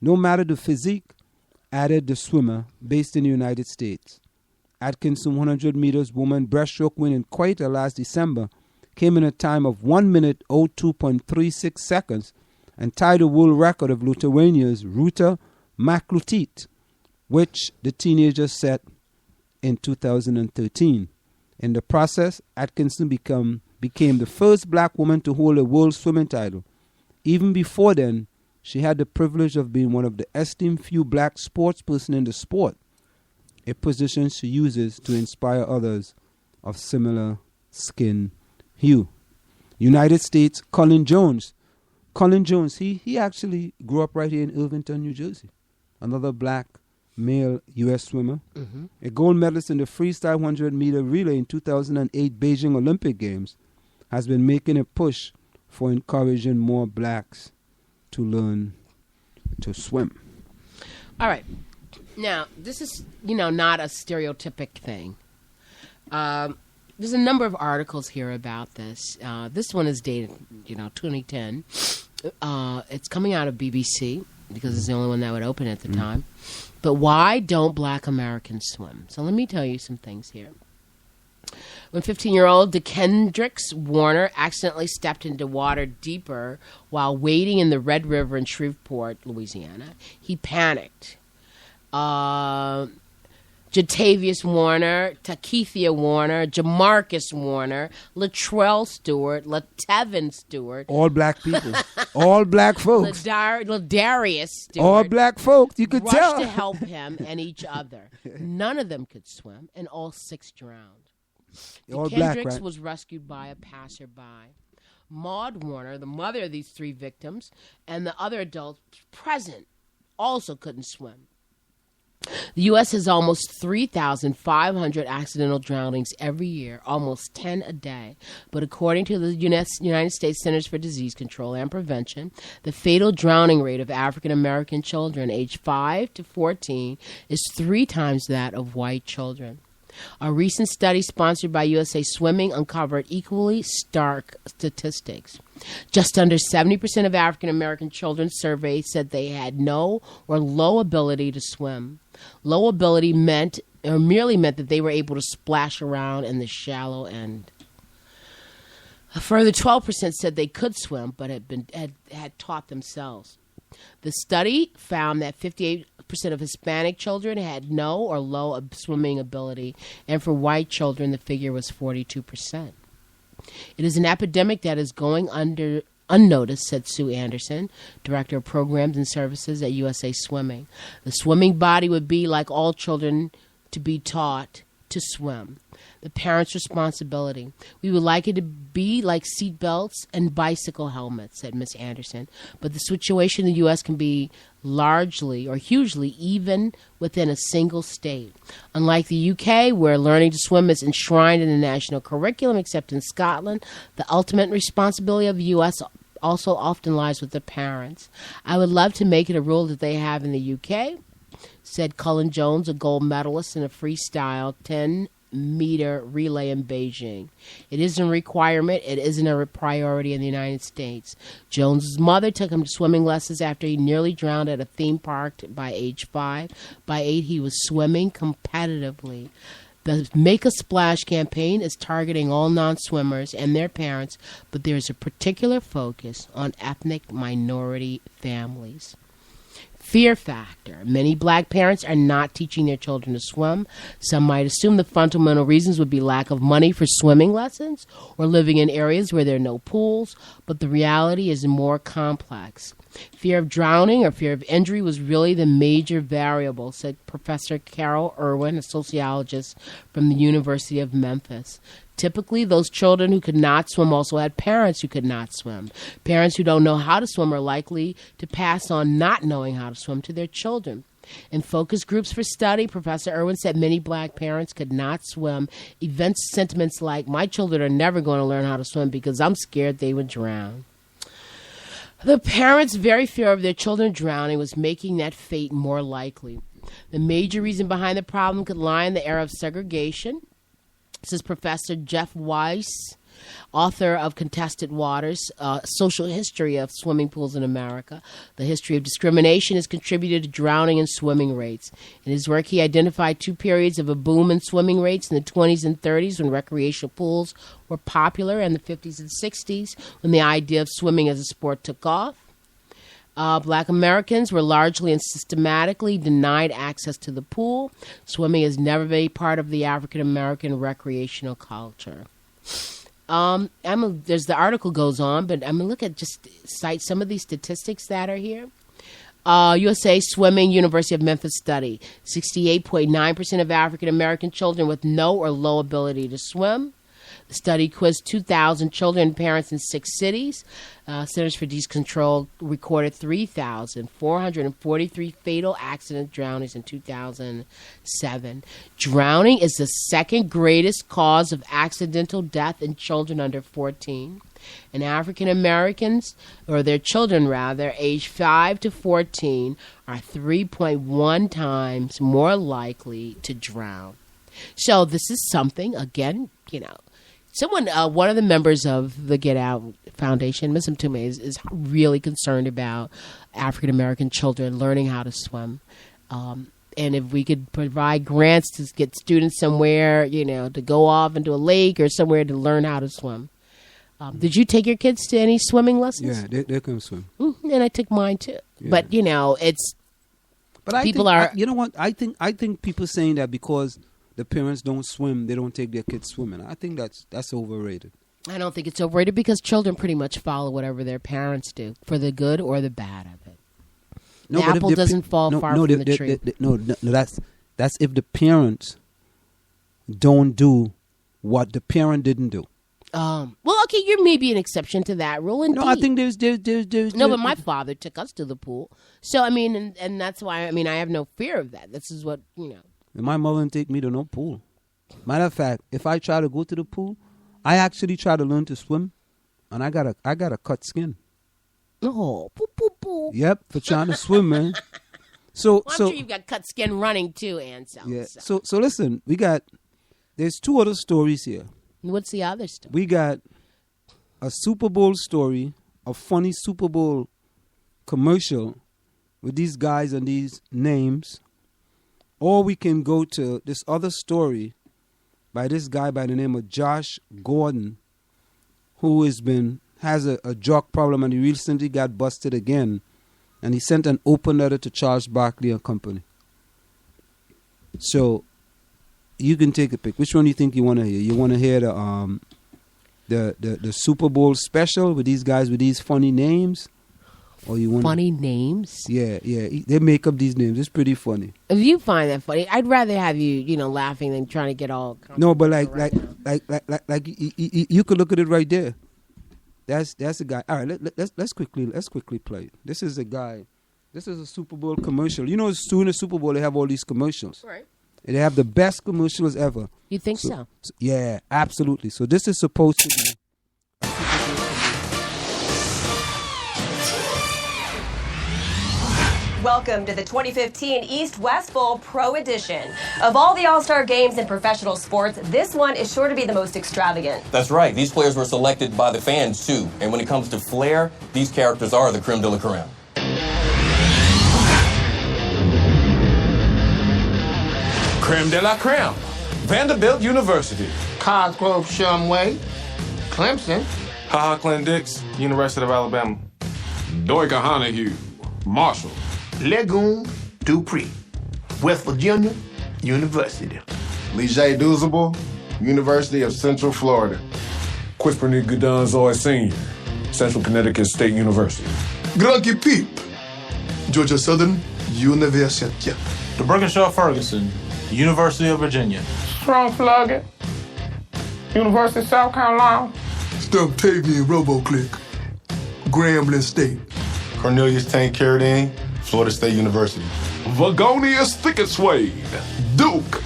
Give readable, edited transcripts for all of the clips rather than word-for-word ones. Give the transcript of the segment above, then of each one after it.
No matter the physique, added the swimmer based in the United States. Atkinson 100 meters woman breaststroke win in Quito last December came in a time of 1 minute 02.36 seconds and tied the world record of Lithuania's Ruta Maklutit, which the teenager set in 2013. In the process, Atkinson became the first black woman to hold a world swimming title. Even before then, she had the privilege of being one of the esteemed few black sportspersons in the sport, a position she uses to inspire others of similar skin hue. United States, Colin Jones. Colin Jones, he actually grew up right here in Irvington, New Jersey. Another black male U.S. swimmer. Mm-hmm. A gold medalist in the freestyle 100-meter relay in 2008 Beijing Olympic Games, has been making a push for encouraging more blacks to learn to swim. All right. Now, this is, not a stereotypic thing. There's a number of articles here about this. This one is dated, 2010. It's coming out of BBC because it's the only one that would open at the time. But why don't black Americans swim? So let me tell you some things here. When 15-year-old DeKendricks Warner accidentally stepped into water deeper while wading in the Red River in Shreveport, Louisiana, he panicked. Jatavius Warner, Takethia Warner, Jamarcus Warner, Latrell Stewart, Latevin Stewart. All black people. All black folks. Ladarius Stewart. All black folks. You could tell. Rushed to help him and each other. None of them could swim, and all 6 drowned. Kendricks was rescued by a passerby. Maud Warner, the mother of these 3 victims, and the other adults present also couldn't swim. The U.S. has almost 3,500 accidental drownings every year, almost 10 a day. But according to the United States Centers for Disease Control and Prevention, the fatal drowning rate of African American children aged 5 to 14 is 3 times that of white children. A recent study sponsored by USA Swimming uncovered equally stark statistics. Just under 70% of African American children surveyed said they had no or low ability to swim. Low ability merely meant that they were able to splash around in the shallow end. A further 12% said they could swim but had taught themselves. The study found that 58% of Hispanic children had no or low swimming ability, and for white children, the figure was 42%. It is an epidemic that is going unnoticed, said Sue Anderson, Director of Programs and Services at USA Swimming. The swimming body would be like all children to be taught to swim. The parents' responsibility. We would like it to be like seat belts and bicycle helmets, said Ms. Anderson. But the situation in the U.S. can be largely or hugely even within a single state. Unlike the U.K., where learning to swim is enshrined in the national curriculum, except in Scotland, the ultimate responsibility of the U.S. also often lies with the parents. I would love to make it a rule that they have in the U.K., said Cullen Jones, a gold medalist in a freestyle 10-meter relay in Beijing. It isn't a requirement. It isn't a priority in the United States. Jones's mother took him to swimming lessons after he nearly drowned at a theme park by age 5. By 8, he was swimming competitively. The Make a Splash campaign is targeting all non-swimmers and their parents, but there is a particular focus on ethnic minority families. Fear factor. Many black parents are not teaching their children to swim. Some might assume the fundamental reasons would be lack of money for swimming lessons or living in areas where there are no pools, but the reality is more complex. Fear of drowning or fear of injury was really the major variable, said Professor Carol Irwin, a sociologist from the University of Memphis. Typically, those children who could not swim also had parents who could not swim. Parents who don't know how to swim are likely to pass on not knowing how to swim to their children. In focus groups for study, Professor Irwin said many black parents could not swim. Events sentiments like, my children are never going to learn how to swim because I'm scared they would drown. The parents' very fear of their children drowning was making that fate more likely. The major reason behind the problem could lie in the era of segregation, says Professor Jeff Weiss, author of Contested Waters, Social History of Swimming Pools in America. The history of discrimination has contributed to drowning and swimming rates. In his work, he identified 2 periods of a boom in swimming rates in the 20s and 30s when recreational pools were popular, and the 50s and 60s when the idea of swimming as a sport took off. Black Americans were largely and systematically denied access to the pool. Swimming has never been a part of the African American recreational culture. There's the article goes on, but I'm going to cite some of these statistics that are here. USA Swimming University of Memphis study. 68.9% of African American children with no or low ability to swim. The study quizzed 2,000 children and parents in 6 cities. Centers for Disease Control recorded 3,443 fatal accident drownings in 2007. Drowning is the second greatest cause of accidental death in children under 14. And African Americans, or their children rather, aged 5 to 14, are 3.1 times more likely to drown. So this is something, again, someone, one of the members of the Get Out Foundation, Ms. Mtume, is really concerned about African American children learning how to swim. And if we could provide grants to get students somewhere, to go off into a lake or somewhere to learn how to swim. Did you take your kids to any swimming lessons? Yeah, they can swim. And I took mine too. Yeah. But it's. But I think people saying that because the parents don't swim, they don't take their kids swimming. I think that's overrated. I don't think it's overrated because children pretty much follow whatever their parents do, for the good or the bad of it. The apple doesn't fall far from the tree. That's if the parents don't do what the parent didn't do. Well, okay, you're maybe an exception to that rule. Indeed. No, I think there's no, but my father took us to the pool, so I mean, and that's why I have no fear of that. This is what My mother didn't take me to no pool. Matter of fact, if I try to go to the pool, I actually try to learn to swim, and I got a cut skin. Oh, poo, poo, poo. Yep, for trying to swim, man. So I'm sure you've got cut skin running too, Anselm. Yeah. So listen, there's 2 other stories here. What's the other story? We got a Super Bowl story, a funny Super Bowl commercial with these guys and these names. Or we can go to this other story by this guy by the name of Josh Gordon, who has a drug problem, and he recently got busted again. And he sent an open letter to Charles Barkley and Company. So you can take a pick. Which one do you think you want to hear? You want to hear the Super Bowl special with these guys with these funny names? Or you want funny names? Yeah. They make up these names. It's pretty funny. If you find that funny, I'd rather have you, laughing than trying to get all. No, but like you could look at it right there. That's a guy. All right, let's quickly play it. This is a guy. This is a Super Bowl commercial. Soon the Super Bowl they have all these commercials. Right. And they have the best commercials ever. You think so? Yeah, absolutely. So this is supposed to be. Welcome to the 2015 East-West Bowl Pro Edition. Of all the All-Star games in professional sports, this one is sure to be the most extravagant. That's right. These players were selected by the fans, too. And when it comes to flair, these characters are the creme de la creme. Creme de la creme. Vanderbilt University. Cosgrove Shumway. Clemson. Ha Clem Dix, University of Alabama. Doika Honahue, Marshall. Legoon Dupree. West Virginia University. Lijay Douzable, University of Central Florida. Quisperney Gudonzoy Sr., Central Connecticut State University. Grunky Peep, Georgia Southern University. The Berkenshaw Ferguson, University of Virginia. Strong Floggett, University of South Carolina. Stumptavian RoboClick, Grambling State. Cornelius Tank Carradine, Florida State University. Vagonius Thicketswade, Duke.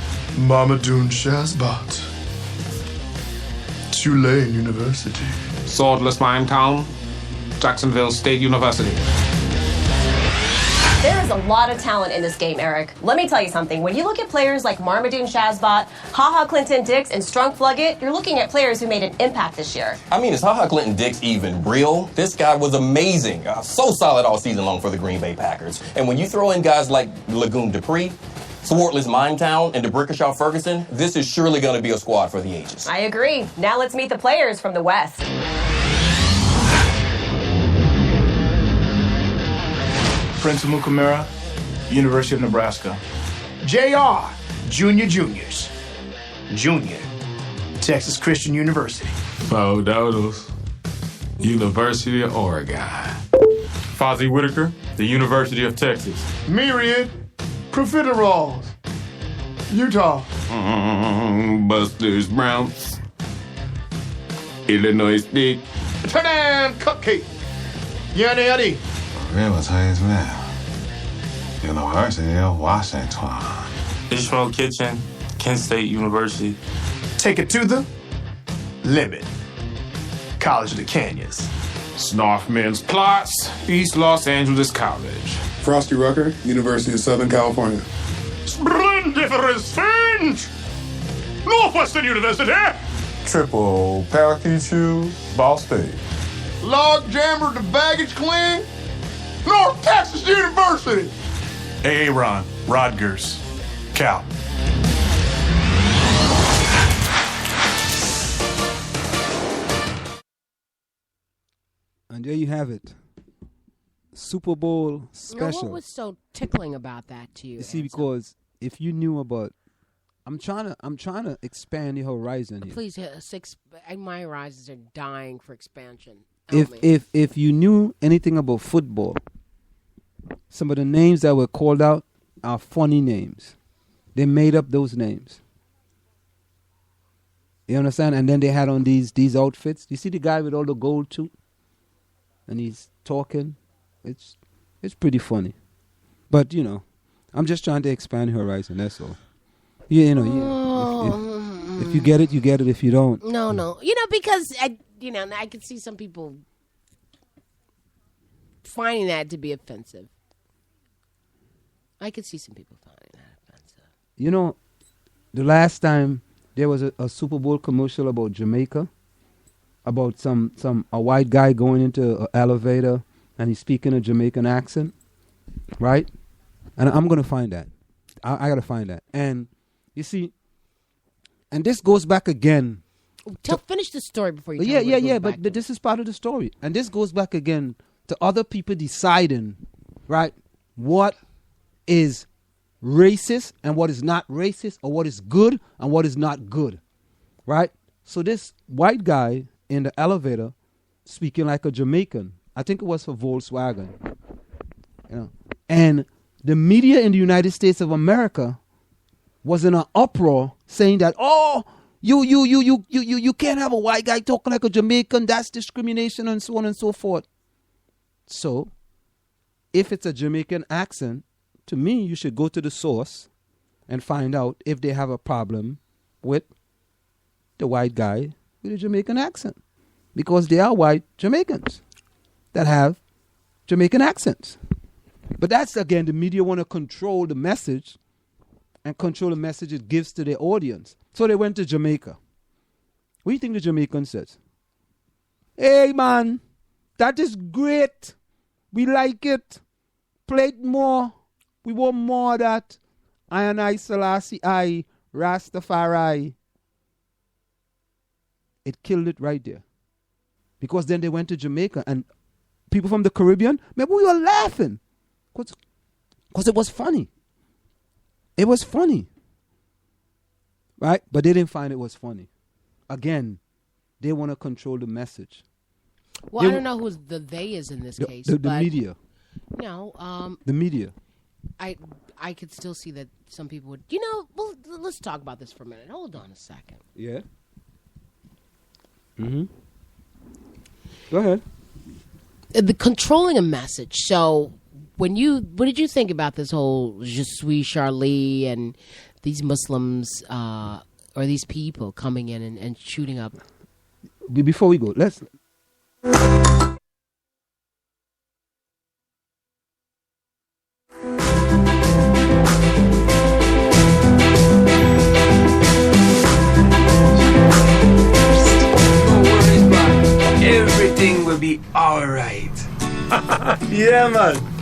Mamadou Shazbot, Tulane University. Swordless Town, Jacksonville State University. There is a lot of talent in this game, Eric. Let me tell you something. When you look at players like Marmaduke Shazbot, HaHa Clinton Dix, and Strunk Fluggett, you're looking at players who made an impact this year. I mean, is HaHa Clinton Dix even real? This guy was amazing. So solid all season long for the Green Bay Packers. And when you throw in guys like Lagoon Dupree, Swartless Mindtown, and DeBrickashaw Ferguson, this is surely going to be a squad for the ages. I agree. Now let's meet the players from the West. Prince Amukamara, University of Nebraska. JR, Juniors. Junior, Texas Christian University. Bo Dodos, University of Oregon. Fozzie Whitaker, the University of Texas. Myriad, Profiteroles, Utah. Buster's Browns, Illinois State. Turn down Cupcake, Yanni. Realize man, University of Washington. Ishmael Kitchen, Kent State University. Take it to the limit. College of the Canyons. Snarfman's Plots, East Los Angeles College. Frosty Rucker, University of Southern California. Splendiferous Finch, Northwestern University. Triple Parakeet Shoe, Ball State. Log Jammer the Baggage Clean, North Texas University. Aaron, Rodgers, Cal. And there you have it. Super Bowl special. Now, what was so tickling about that to you? You see, because if you knew about, I'm trying to expand the horizon here. Please, my horizons are dying for expansion. If you knew anything about football, some of the names that were called out are funny names. They made up those names. You understand? And then they had on these outfits. You see the guy with all the gold too, and he's talking. It's pretty funny, but I'm just trying to expand the horizon. That's all. If you get it, you get it. If you don't, no. Because I could see some people finding that to be offensive. I could see some people finding that offensive. The last time there was a Super Bowl commercial about Jamaica, about a white guy going into an elevator and he's speaking a Jamaican accent, right? And I'm going to find that. I got to find that. And you see, and this goes back again. Finish the story before you tell me. Yeah. But this is part of the story. And this goes back again to other people deciding, right, what is racist and what is not racist, or what is good and what is not good, right? So this white guy in the elevator speaking like a Jamaican, I think it was for Volkswagen, and the media in the United States of America was in an uproar saying that, you can't have a white guy talking like a Jamaican, that's discrimination, and so on and so forth. So if it's a Jamaican accent, to me, you should go to the source and find out if they have a problem with the white guy with a Jamaican accent. Because they are white Jamaicans that have Jamaican accents. But that's, again, the media want to control the message and control the message it gives to their audience. So they went to Jamaica. What do you think the Jamaican says? Hey, man, that is great. We like it. Play it more. We want more of that. I Selassie I, Rastafari. It killed it right there. Because then they went to Jamaica and people from the Caribbean, maybe we were laughing. Because it was funny. It was funny. Right? But they didn't find it was funny. Again, they want to control the message. Well, I don't know who the they is in this case. The media. No. The media. I could still see that some people would, well, let's talk about this for a minute. Hold on a second. Yeah. Mm-hmm. Go ahead. The controlling a message. So what did you think about this whole Je suis Charlie and these Muslims or these people coming in and shooting up? Before we go, let's... Yeah, man.